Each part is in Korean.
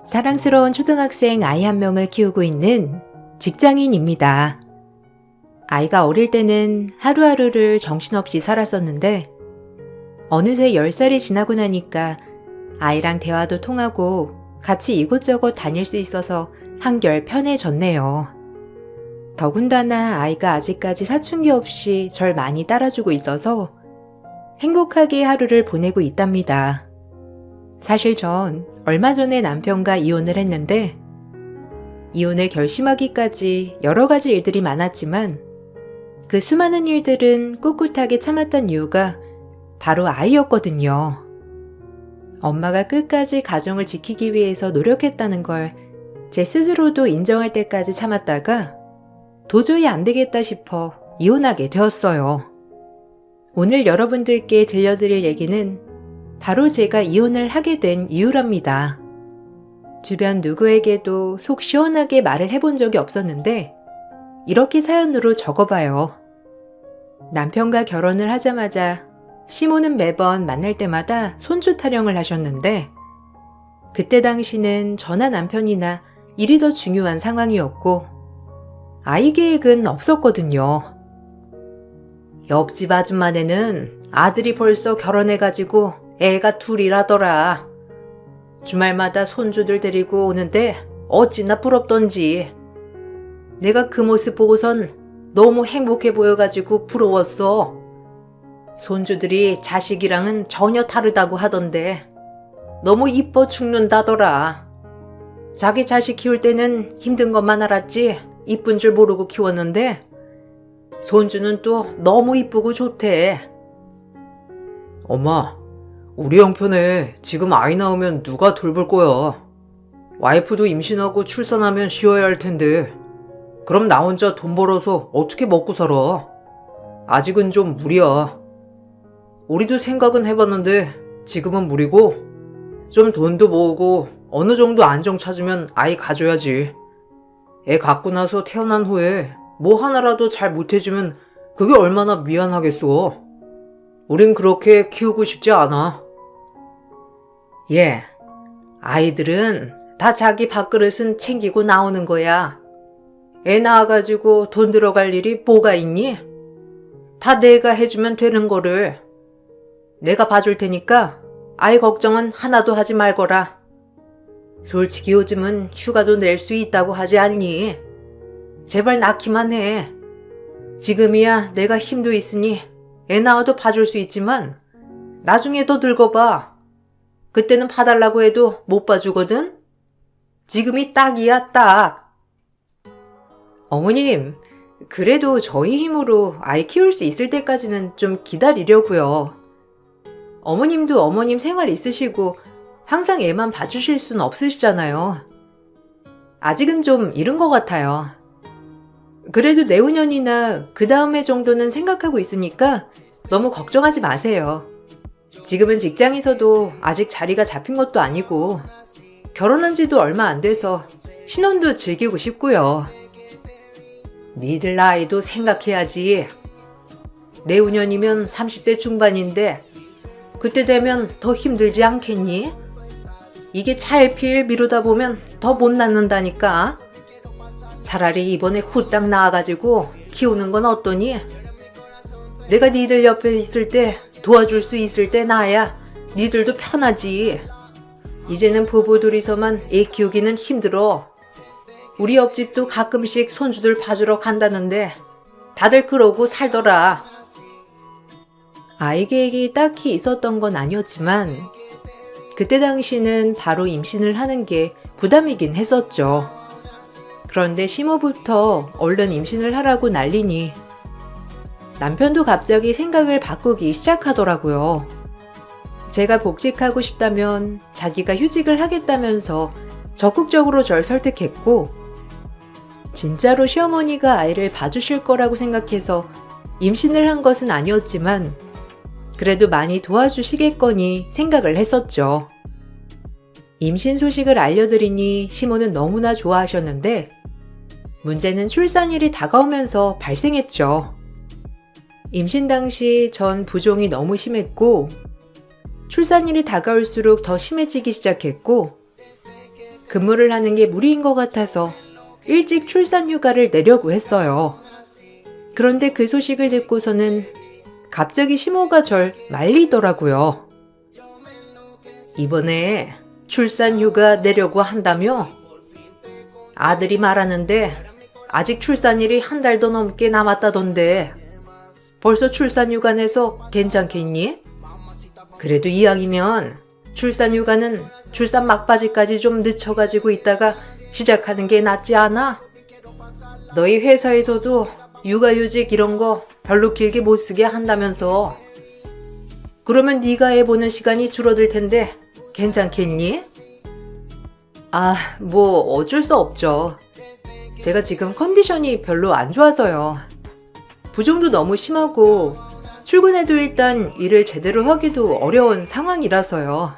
사랑스러운 초등학생 아이 한 명을 키우고 있는 직장인입니다. 아이가 어릴 때는 하루하루를 정신없이 살았었는데 어느새 10살이 지나고 나니까 아이랑 대화도 통하고 같이 이곳저곳 다닐 수 있어서 한결 편해졌네요. 더군다나 아이가 아직까지 사춘기 없이 절 많이 따라주고 있어서 행복하게 하루를 보내고 있답니다. 사실 전 얼마 전에 남편과 이혼을 했는데 이혼을 결심하기까지 여러 가지 일들이 많았지만 그 수많은 일들은 꿋꿋하게 참았던 이유가 바로 아이였거든요. 엄마가 끝까지 가정을 지키기 위해서 노력했다는 걸 제 스스로도 인정할 때까지 참았다가 도저히 안 되겠다 싶어 이혼하게 되었어요. 오늘 여러분들께 들려드릴 얘기는 바로 제가 이혼을 하게 된 이유랍니다. 주변 누구에게도 속 시원하게 말을 해본 적이 없었는데 이렇게 사연으로 적어봐요. 남편과 결혼을 하자마자 시모는 매번 만날 때마다 손주 타령을 하셨는데 그때 당시는 저나 남편이나 일이 더 중요한 상황이었고 아이 계획은 없었거든요. 옆집 아줌마네는 아들이 벌써 결혼해가지고 애가 둘이라더라. 주말마다 손주들 데리고 오는데 어찌나 부럽던지. 내가 그 모습 보고선 너무 행복해 보여가지고 부러웠어. 손주들이 자식이랑은 전혀 다르다고 하던데 너무 이뻐 죽는다더라. 자기 자식 키울 때는 힘든 것만 알았지 이쁜 줄 모르고 키웠는데 손주는 또 너무 이쁘고 좋대. 엄마, 우리 형편에 지금 아이 낳으면 누가 돌볼 거야? 와이프도 임신하고 출산하면 쉬어야 할 텐데 그럼 나 혼자 돈 벌어서 어떻게 먹고 살아? 아직은 좀 무리야. 우리도 생각은 해봤는데 지금은 무리고 좀 돈도 모으고 어느 정도 안정 찾으면 아이 가져야지. 애 갖고 나서 태어난 후에 뭐 하나라도 잘 못해주면 그게 얼마나 미안하겠어. 우린 그렇게 키우고 싶지 않아. 예, 아이들은 다 자기 밥그릇은 챙기고 나오는 거야. 애 낳아가지고 돈 들어갈 일이 뭐가 있니? 다 내가 해주면 되는 거를. 내가 봐줄 테니까 아이 걱정은 하나도 하지 말거라. 솔직히 요즘은 휴가도 낼 수 있다고 하지 않니? 제발 낳기만 해. 지금이야 내가 힘도 있으니 애 낳아도 봐줄 수 있지만 나중에 더 늙어봐. 그때는 봐달라고 해도 못 봐주거든? 지금이 딱이야, 딱. 어머님, 그래도 저희 힘으로 아이 키울 수 있을 때까지는 좀 기다리려고요. 어머님도 어머님 생활 있으시고 항상 애만 봐주실 순 없으시잖아요. 아직은 좀 이른 것 같아요. 그래도 내후년이나 그 다음 해 정도는 생각하고 있으니까 너무 걱정하지 마세요. 지금은 직장에서도 아직 자리가 잡힌 것도 아니고 결혼한 지도 얼마 안 돼서 신혼도 즐기고 싶고요. 니들 나이도 생각해야지. 내후년이면 30대 중반인데 그때 되면 더 힘들지 않겠니? 이게 차일피일 미루다 보면 더 못 낳는다니까. 차라리 이번에 후딱 낳아가지고 키우는 건 어떠니? 내가 니들 옆에 있을 때 도와줄 수 있을 때 나야 니들도 편하지. 이제는 부부 둘이서만 애 키우기는 힘들어. 우리 옆집도 가끔씩 손주들 봐주러 간다는데 다들 그러고 살더라. 아이 계획이 딱히 있었던 건 아니었지만 그때 당시는 바로 임신을 하는 게 부담이긴 했었죠. 그런데 시모부터 얼른 임신을 하라고 난리니 남편도 갑자기 생각을 바꾸기 시작하더라고요. 제가 복직하고 싶다면 자기가 휴직을 하겠다면서 적극적으로 절 설득했고 진짜로 시어머니가 아이를 봐주실 거라고 생각해서 임신을 한 것은 아니었지만 그래도 많이 도와주시겠거니 생각을 했었죠. 임신 소식을 알려드리니 시모는 너무나 좋아하셨는데 문제는 출산일이 다가오면서 발생했죠. 임신 당시 전 부종이 너무 심했고 출산일이 다가올수록 더 심해지기 시작했고 근무를 하는 게 무리인 것 같아서 일찍 출산 휴가를 내려고 했어요. 그런데 그 소식을 듣고서는 갑자기 시모가 절 말리더라고요. 이번에 출산 휴가 내려고 한다며? 아들이 말하는데 아직 출산일이 한 달도 넘게 남았다던데 벌써 출산 휴가 내서 괜찮겠니? 그래도 이왕이면 출산 휴가는 출산 막바지까지 좀 늦춰가지고 있다가 시작하는 게 낫지 않아? 너희 회사에서도 육아휴직 이런 거 별로 길게 못 쓰게 한다면서. 그러면 네가 애 보는 시간이 줄어들 텐데 괜찮겠니? 뭐 어쩔 수 없죠. 제가 지금 컨디션이 별로 안 좋아서요. 부종도 너무 심하고 출근해도 일단 일을 제대로 하기도 어려운 상황이라서요.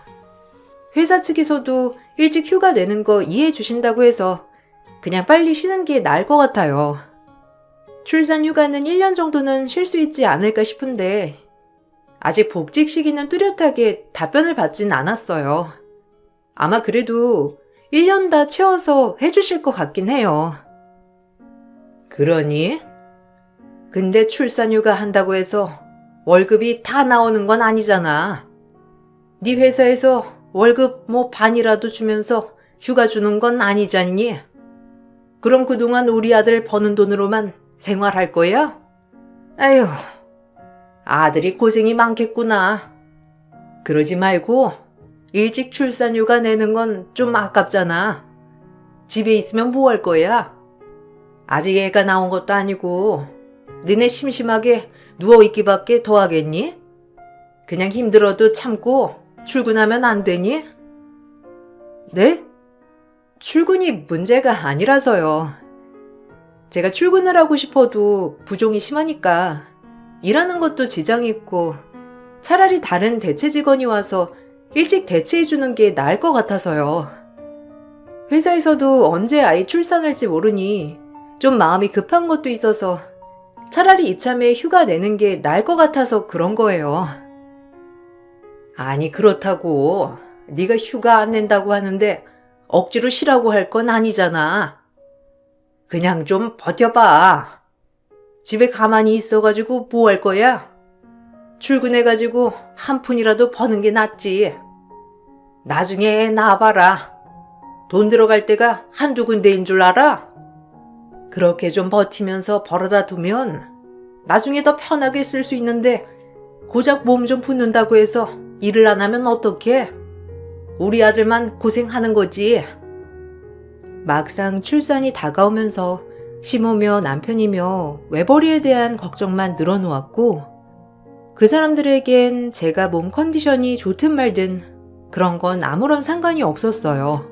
회사 측에서도 일찍 휴가 내는 거 이해해 주신다고 해서 그냥 빨리 쉬는 게 나을 것 같아요. 출산 휴가는 1년 정도는 쉴 수 있지 않을까 싶은데 아직 복직 시기는 뚜렷하게 답변을 받진 않았어요. 아마 그래도 1년 다 채워서 해주실 것 같긴 해요. 그러니? 근데 출산 휴가 한다고 해서 월급이 다 나오는 건 아니잖아. 네 회사에서 월급 뭐 반이라도 주면서 휴가 주는 건 아니잖니? 그럼 그동안 우리 아들 버는 돈으로만 생활할 거야? 아휴, 아들이 고생이 많겠구나. 그러지 말고 일찍 출산 휴가 내는 건 좀 아깝잖아. 집에 있으면 뭐 할 거야? 아직 애가 나온 것도 아니고 니네 심심하게 누워있기밖에 더 하겠니? 그냥 힘들어도 참고 출근하면 안 되니? 네? 출근이 문제가 아니라서요. 제가 출근을 하고 싶어도 부종이 심하니까 일하는 것도 지장이 있고 차라리 다른 대체 직원이 와서 일찍 대체해주는 게 나을 것 같아서요. 회사에서도 언제 아이 출산할지 모르니 좀 마음이 급한 것도 있어서 차라리 이참에 휴가 내는 게 나을 것 같아서 그런 거예요. 아니 그렇다고 네가 휴가 안 낸다고 하는데 억지로 쉬라고 할 건 아니잖아. 그냥 좀 버텨봐. 집에 가만히 있어가지고 뭐 할 거야? 출근해가지고 한 푼이라도 버는 게 낫지. 나중에 애 낳아봐라. 돈 들어갈 때가 한두 군데인 줄 알아? 그렇게 좀 버티면서 벌어다 두면 나중에 더 편하게 쓸 수 있는데 고작 몸 좀 붓는다고 해서 일을 안 하면 어떡해? 우리 아들만 고생하는 거지. 막상 출산이 다가오면서 시모며 남편이며 외벌이에 대한 걱정만 늘어놓았고 그 사람들에겐 제가 몸 컨디션이 좋든 말든 그런 건 아무런 상관이 없었어요.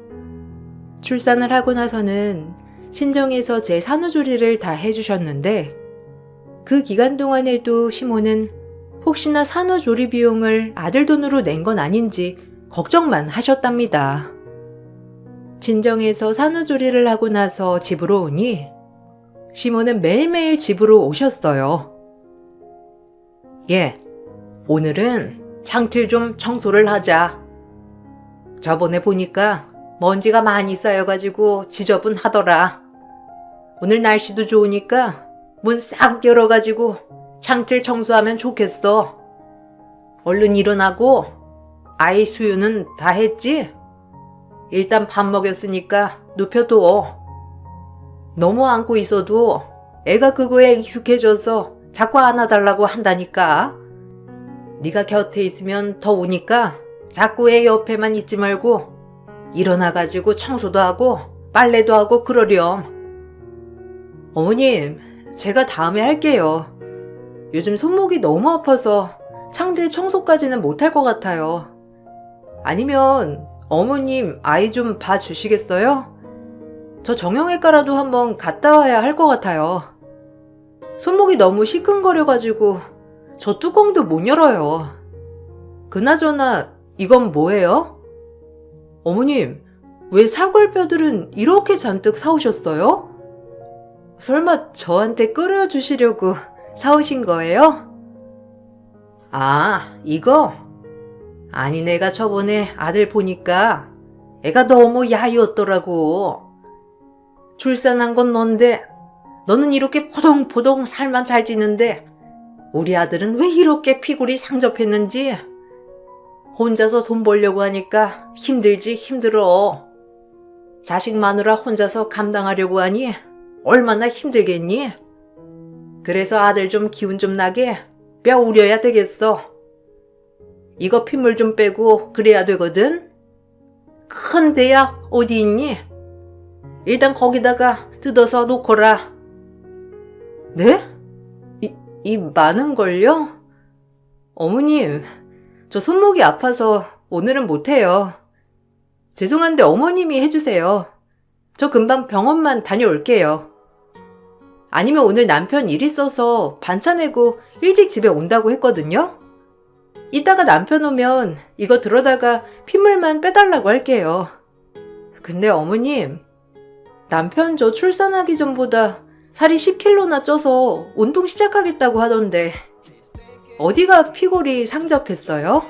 출산을 하고 나서는 친정에서 제 산후조리를 다 해주셨는데 그 기간 동안에도 시모는 혹시나 산후조리 비용을 아들 돈으로 낸 건 아닌지 걱정만 하셨답니다. 친정에서 산후조리를 하고 나서 집으로 오니 시모는 매일매일 집으로 오셨어요. 오늘은 창틀 좀 청소를 하자. 저번에 보니까 먼지가 많이 쌓여가지고 지저분하더라. 오늘 날씨도 좋으니까 문 싹 열어가지고 창틀 청소하면 좋겠어. 얼른 일어나고 아이 수유는 다 했지? 일단 밥 먹였으니까 눕혀둬. 너무 안고 있어도 애가 그거에 익숙해져서 자꾸 안아달라고 한다니까. 네가 곁에 있으면 더 우니까 자꾸 애 옆에만 있지 말고 일어나가지고 청소도 하고 빨래도 하고 그러렴. 어머님, 제가 다음에 할게요. 요즘 손목이 너무 아파서 창틀 청소까지는 못할 것 같아요. 아니면 어머님 아이 좀 봐주시겠어요? 저 정형외과라도 한번 갔다 와야 할 것 같아요. 손목이 너무 시큰거려가지고 저 뚜껑도 못 열어요. 그나저나 이건 뭐예요? 어머님, 왜 사골뼈들은 이렇게 잔뜩 사오셨어요? 설마 저한테 끓여주시려고 사오신 거예요? 아, 이거? 아니, 내가 저번에 아들 보니까 애가 너무 야였더라고. 출산한 건 넌데 너는 이렇게 포동포동 살만 잘 찌는데 우리 아들은 왜 이렇게 피골이 상접했는지. 혼자서 돈 벌려고 하니까 힘들지 힘들어. 자식 마누라 혼자서 감당하려고 하니 얼마나 힘들겠니? 그래서 아들 좀 기운 좀 나게 뼈 우려야 되겠어. 이거 핏물 좀 빼고 그래야 되거든. 큰 대야 어디 있니? 일단 거기다가 뜯어서 놓거라. 네? 이 많은 걸요? 어머님, 저 손목이 아파서 오늘은 못해요. 죄송한데 어머님이 해주세요. 저 금방 병원만 다녀올게요. 아니면 오늘 남편 일 있어서 반차 내고 일찍 집에 온다고 했거든요. 이따가 남편 오면 이거 들어다가 핏물만 빼달라고 할게요. 근데 어머님, 남편 저 출산하기 전보다 살이 10kg나 쪄서 운동 시작하겠다고 하던데 어디가 피골이 상접했어요?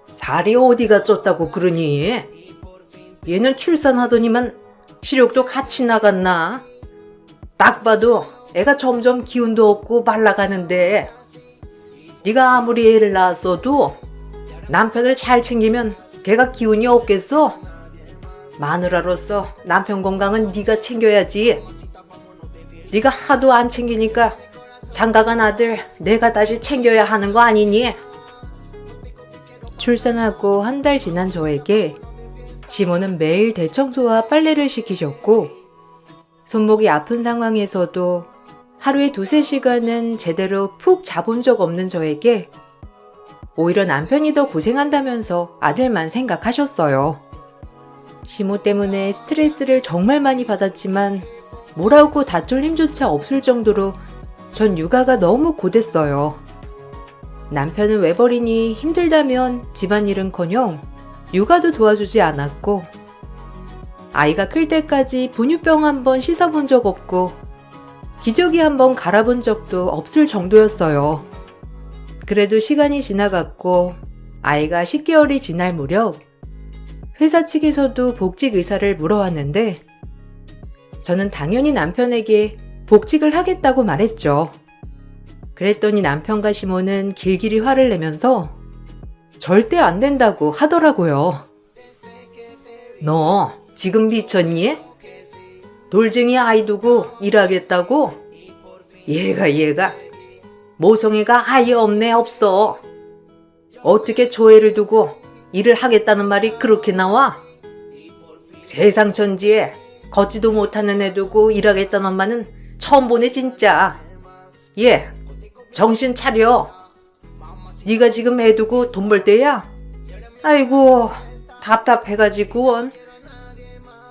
살이 어디가 쪘다고 그러니? 얘는 출산하더니만 시력도 같이 나갔나? 딱 봐도 애가 점점 기운도 없고 말라가는데 네가 아무리 애를 낳았어도 남편을 잘 챙기면 걔가 기운이 없겠어? 마누라로서 남편 건강은 네가 챙겨야지. 네가 하도 안 챙기니까 장가간 아들 내가 다시 챙겨야 하는 거 아니니? 출산하고 한 달 지난 저에게 시모는 매일 대청소와 빨래를 시키셨고 손목이 아픈 상황에서도 하루에 2-3시간은 제대로 푹 자본 적 없는 저에게 오히려 남편이 더 고생한다면서 아들만 생각하셨어요. 시모 때문에 스트레스를 정말 많이 받았지만 뭐라고 다툴 힘조차 없을 정도로 전 육아가 너무 고됐어요. 남편은 외벌이니 힘들다면 집안일은커녕 육아도 도와주지 않았고 아이가 클 때까지 분유병 한번 씻어본 적 없고 기저귀 한번 갈아본 적도 없을 정도였어요. 그래도 시간이 지나갔고 아이가 10개월이 지날 무렵 회사 측에서도 복직 의사를 물어왔는데 저는 당연히 남편에게 복직을 하겠다고 말했죠. 그랬더니 남편과 시모는 길길이 화를 내면서 절대 안 된다고 하더라고요. 너 지금 미쳤니? 돌쟁이 아이 두고 일하겠다고? 얘가 모성애가 아예 없네 없어. 어떻게 저 애를 두고 일을 하겠다는 말이 그렇게 나와? 세상 천지에 걷지도 못하는 애 두고 일하겠다는 엄마는 처음 보네 진짜. 얘 정신 차려. 네가 지금 애 두고 돈 벌 때야? 아이고 답답해가지고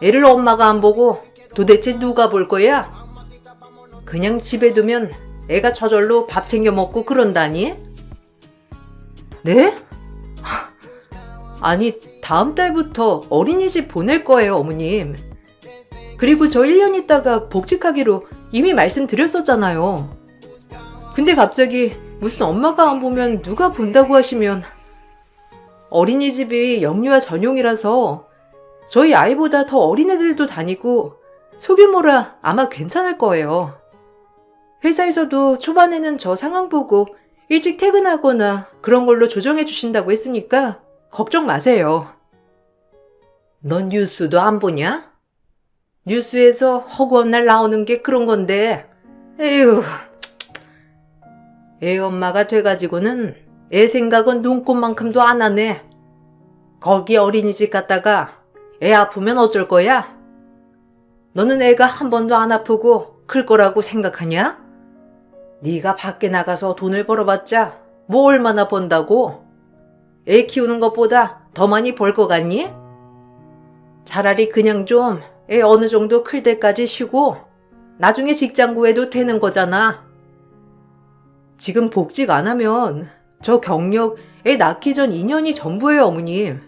애를 엄마가 안 보고 도대체 누가 볼 거야? 그냥 집에 두면 애가 저절로 밥 챙겨 먹고 그런다니? 네? 아니 다음 달부터 어린이집 보낼 거예요 어머님. 그리고 저 1년 있다가 복직하기로 이미 말씀드렸었잖아요. 근데 갑자기 무슨 엄마가 안 보면 누가 본다고 하시면 어린이집이 영유아 전용이라서 저희 아이보다 더 어린 애들도 다니고 소규모라 아마 괜찮을 거예요. 회사에서도 초반에는 저 상황 보고 일찍 퇴근하거나 그런 걸로 조정해 주신다고 했으니까 걱정 마세요. 넌 뉴스도 안 보냐? 뉴스에서 허구한 날 나오는 게 그런 건데 에휴. 애 엄마가 돼가지고는 애 생각은 눈꽃만큼도 안 하네. 거기 어린이집 갔다가 애 아프면 어쩔 거야? 너는 애가 한 번도 안 아프고 클 거라고 생각하냐? 네가 밖에 나가서 돈을 벌어봤자 뭐 얼마나 번다고? 애 키우는 것보다 더 많이 벌 거 같니? 차라리 그냥 좀 애 어느 정도 클 때까지 쉬고 나중에 직장 구해도 되는 거잖아. 지금 복직 안 하면 저 경력 애 낳기 전 2년이 전부예요 어머님.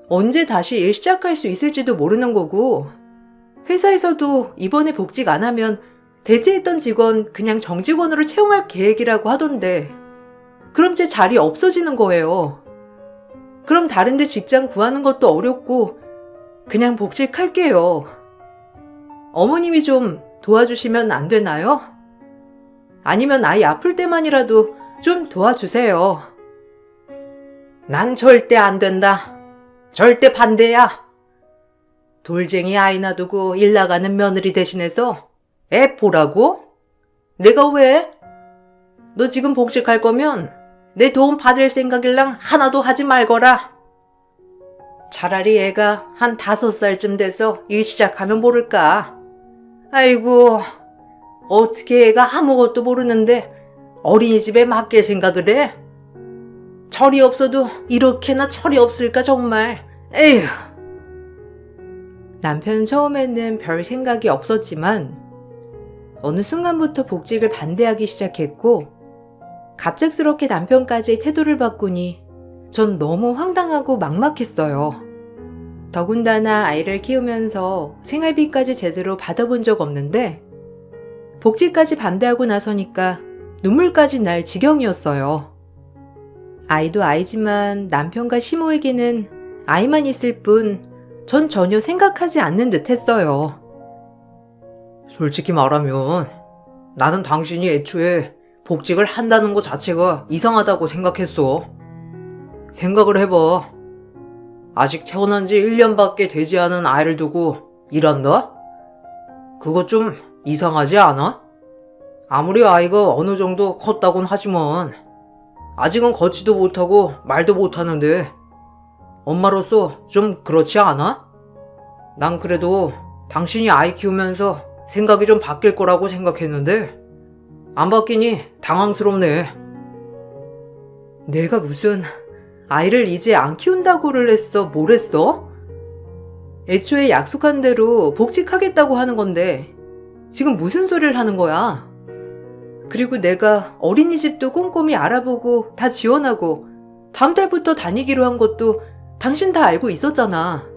언제 다시 일 시작할 수 있을지도 모르는 거고 회사에서도 이번에 복직 안 하면 대체했던 직원 그냥 정직원으로 채용할 계획이라고 하던데 그럼 제 자리 없어지는 거예요. 그럼 다른 데 직장 구하는 것도 어렵고 그냥 복직할게요. 어머님이 좀 도와주시면 안 되나요? 아니면 아이 아플 때만이라도 좀 도와주세요. 난 절대 안 된다. 절대 반대야. 돌쟁이 아이 놔두고 일 나가는 며느리 대신해서 애 보라고? 내가 왜? 너 지금 복직할 거면 내 도움 받을 생각일랑 하나도 하지 말거라. 차라리 애가 한 5살쯤 돼서 일 시작하면 모를까. 아이고, 어떻게 애가 아무것도 모르는데 어린이집에 맡길 생각을 해? 철이 없어도 이렇게나 철이 없을까 정말. 에휴. 남편은 처음에는 별 생각이 없었지만 어느 순간부터 복직을 반대하기 시작했고 갑작스럽게 남편까지 태도를 바꾸니 전 너무 황당하고 막막했어요. 더군다나 아이를 키우면서 생활비까지 제대로 받아본 적 없는데 복직까지 반대하고 나서니까 눈물까지 날 지경이었어요. 아이도 아이지만 남편과 시모에게는 아이만 있을 뿐 전 전혀 생각하지 않는 듯 했어요. 솔직히 말하면 나는 당신이 애초에 복직을 한다는 것 자체가 이상하다고 생각했어. 생각을 해봐. 아직 태어난 지 1년밖에 되지 않은 아이를 두고 일한다? 그거 좀 이상하지 않아? 아무리 아이가 어느 정도 컸다곤 하지만 아직은 걷지도 못하고 말도 못하는데 엄마로서 좀 그렇지 않아? 난 그래도 당신이 아이 키우면서 생각이 좀 바뀔 거라고 생각했는데 안 바뀌니 당황스럽네. 내가 무슨 아이를 이제 안 키운다고를 했어? 뭘 했어? 애초에 약속한 대로 복직하겠다고 하는 건데 지금 무슨 소리를 하는 거야? 그리고 내가 어린이집도 꼼꼼히 알아보고 다 지원하고 다음 달부터 다니기로 한 것도 당신 다 알고 있었잖아.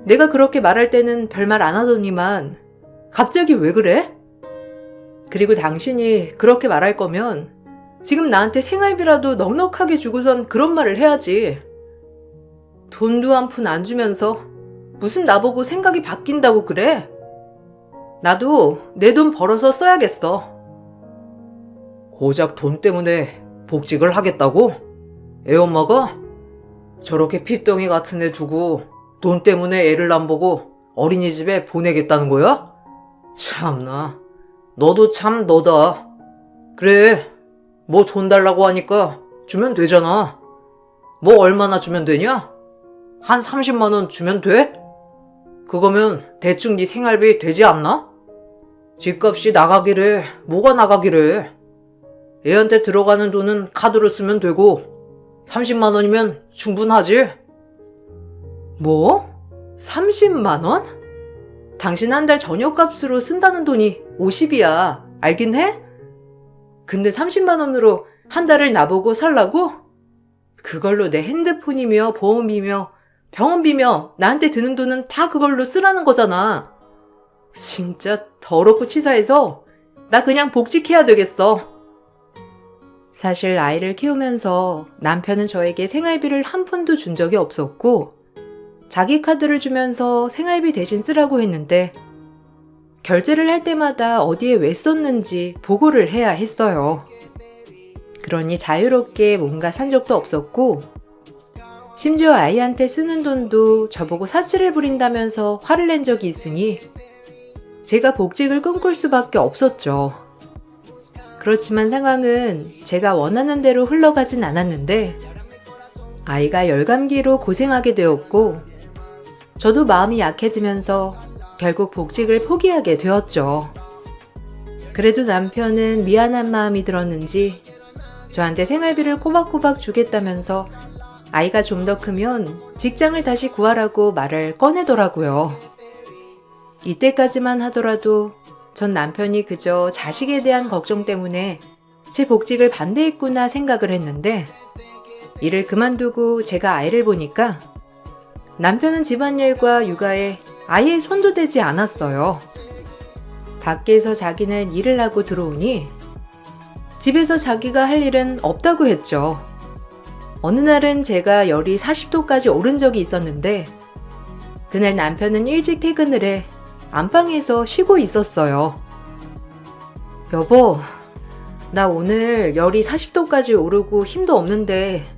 내가 그렇게 말할 때는 별말 안 하더니만 갑자기 왜 그래? 그리고 당신이 그렇게 말할 거면 지금 나한테 생활비라도 넉넉하게 주고선 그런 말을 해야지. 돈도 한 푼 안 주면서 무슨 나보고 생각이 바뀐다고 그래? 나도 내 돈 벌어서 써야겠어. 고작 돈 때문에 복직을 하겠다고? 애 엄마가? 저렇게 핏덩이 같은 애 두고 돈 때문에 애를 안 보고 어린이집에 보내겠다는 거야? 참나, 너도 참 너다. 그래, 뭐 돈 달라고 하니까 주면 되잖아. 뭐 얼마나 주면 되냐? 한 30만 원 주면 돼? 그거면 대충 네 생활비 되지 않나? 집값이 나가기래, 뭐가 나가기래. 애한테 들어가는 돈은 카드로 쓰면 되고 30만 원이면 충분하지? 뭐? 30만 원? 당신 한 달 저녁값으로 쓴다는 돈이 50이야. 알긴 해? 근데 30만 원으로 한 달을 나보고 살라고? 그걸로 내 핸드폰이며 보험비며 병원비며 나한테 드는 돈은 다 그걸로 쓰라는 거잖아. 진짜 더럽고 치사해서 나 그냥 복직해야 되겠어. 사실 아이를 키우면서 남편은 저에게 생활비를 한 푼도 준 적이 없었고 자기 카드를 주면서 생활비 대신 쓰라고 했는데 결제를 할 때마다 어디에 왜 썼는지 보고를 해야 했어요. 그러니 자유롭게 뭔가 산 적도 없었고 심지어 아이한테 쓰는 돈도 저보고 사치를 부린다면서 화를 낸 적이 있으니 제가 복직을 꿈꿀 수밖에 없었죠. 그렇지만 상황은 제가 원하는 대로 흘러가진 않았는데 아이가 열감기로 고생하게 되었고 저도 마음이 약해지면서 결국 복직을 포기하게 되었죠. 그래도 남편은 미안한 마음이 들었는지 저한테 생활비를 꼬박꼬박 주겠다면서 아이가 좀 더 크면 직장을 다시 구하라고 말을 꺼내더라고요. 이때까지만 하더라도 전 남편이 그저 자식에 대한 걱정 때문에 제 복직을 반대했구나 생각을 했는데 일을 그만두고 제가 아이를 보니까 남편은 집안일과 육아에 아예 손도 대지 않았어요. 밖에서 자기는 일을 하고 들어오니 집에서 자기가 할 일은 없다고 했죠. 어느 날은 제가 열이 40도까지 오른 적이 있었는데 그날 남편은 일찍 퇴근을 해 안방에서 쉬고 있었어요. 여보, 나 오늘 열이 40도까지 오르고 힘도 없는데